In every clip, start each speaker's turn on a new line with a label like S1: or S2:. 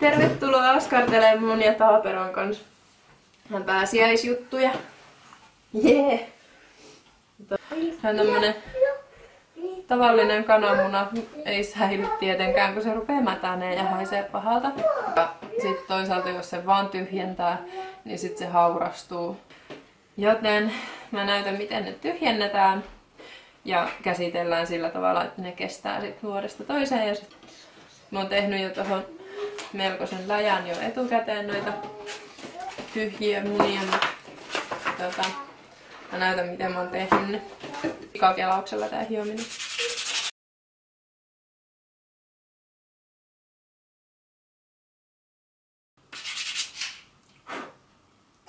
S1: Tervetuloa askartelemaan mun ja Taaperon kanssa hän pääsiäisjuttuja. Jee! Hän on tämmönen tavallinen kananmuna. Ei säily tietenkään, kun se rupee mätäneen ja haisee pahalta. Ja sit toisaalta jos se vaan tyhjentää, niin sit se haurastuu. Joten mä näytän miten ne tyhjennetään. Ja käsitellään sillä tavalla, että ne kestää sit vuodesta toiseen. Ja sit mä oon tehnyt jo tohon melkoisen läjän jo etukäteen noita tyhjiä munia. Mä näytän miten mä oon tehnyt ne. Pikakelauksella tää hiominen.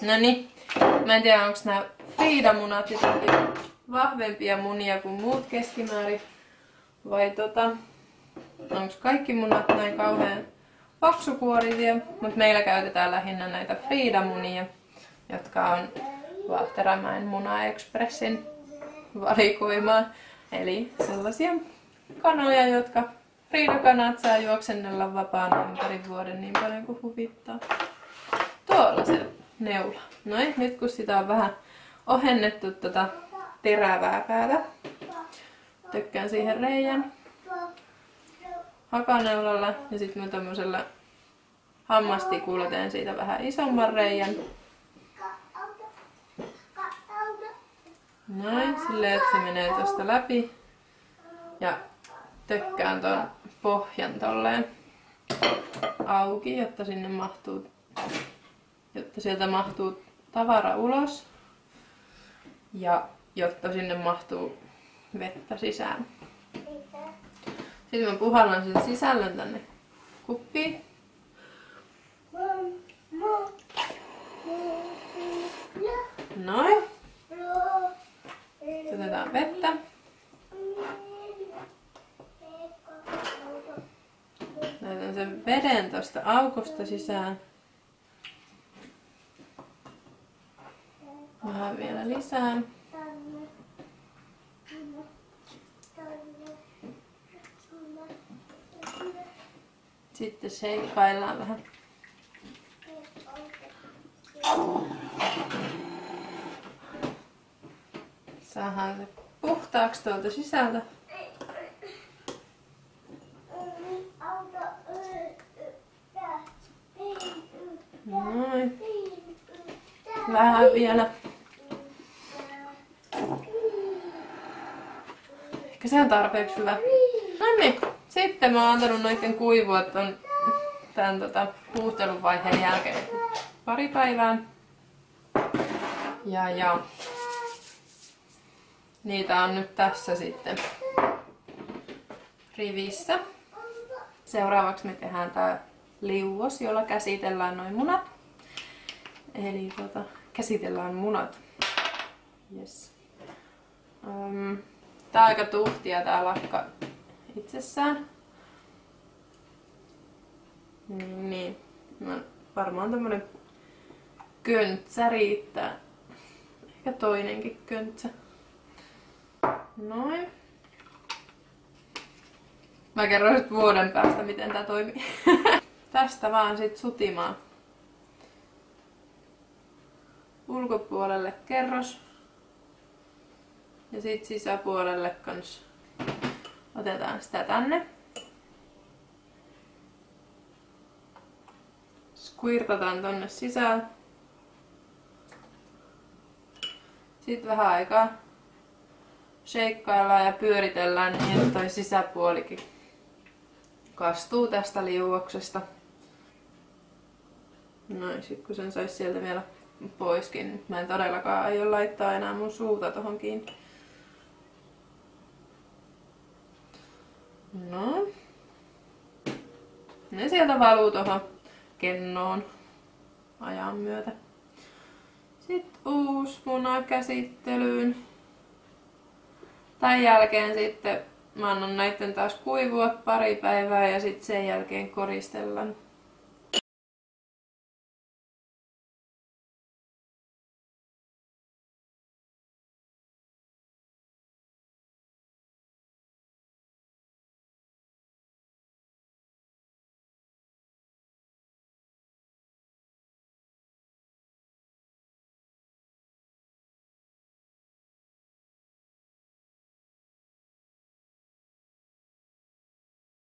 S1: Noniin, mä en tiedä onks nää Frida-munat jotenkin vahvempia munia kuin muut keskimäärin. Vai onks kaikki munat näin kauhean paksukuorisia, mutta meillä käytetään lähinnä näitä Frida-munia, jotka on Valterämäen Muna-Expressin valikoimaa. Eli sellaisia kanoja, jotka Frida-kanat saa juoksennella vapaana ympäri vuoden niin paljon kuin huvittaa. Tuolla se neula. Noin, nyt kun sitä on vähän ohennettu terävää päätä, tökkään siihen reijän hakaneulalla ja sitten mä tämmöisellä hammastikulla teen siitä vähän isomman reijän. Noin, silleen että se menee tosta läpi ja tökkään ton pohjan tolleen auki, jotta sinne mahtuu, jotta sieltä mahtuu tavara ulos ja jotta sinne mahtuu vettä sisään. Sitten mä puhallan sen sisällön tänne kuppiin. Noin. Otetaan vettä. Laitan sen veden tosta aukosta sisään. Vähän vielä lisää. Sitten seikkaillaan vähän. Saadaan se puhtaaksi tuolta sisältä. Noin. Vähän vielä. Ehkä se on tarpeeksi hyvä. Noniin. Sitten mä oon antanut noiden kuivua tän puuhteluvaiheen jälkeen pari päivää. Ja niitä on nyt tässä sitten rivissä. Seuraavaksi me tehdään tää liuos, jolla käsitellään noin munat. Eli käsitellään munat. Yes. Tää on aika tuhtia tää lakka itsessään. Niin. Varmaan tämmönen köntsä riittää. Ehkä toinenkin köntsä. Noin. Mä kerron sit vuoden päästä miten tää toimii. Tästä vaan sit sutimaan. Ulkopuolelle kerros. Ja sit sisäpuolelle kans otetaan sitä tänne. Squirtataan tonne sisään. Sitten vähän aikaa shakeaillaan ja pyöritellään niin, että toi sisäpuolikin kastuu tästä liuoksesta. Noin, sit kun sen sais sieltä vielä poiskin. Mä en todellakaan aio laittaa enää mun suuta tohon kiinni. No. Ne sieltä valuu tohon kennoon ajan myötä. Sitten uusi muna käsittelyyn. Tän jälkeen sitten mä annan näitten taas kuivua pari päivää ja sitten sen jälkeen koristellaan.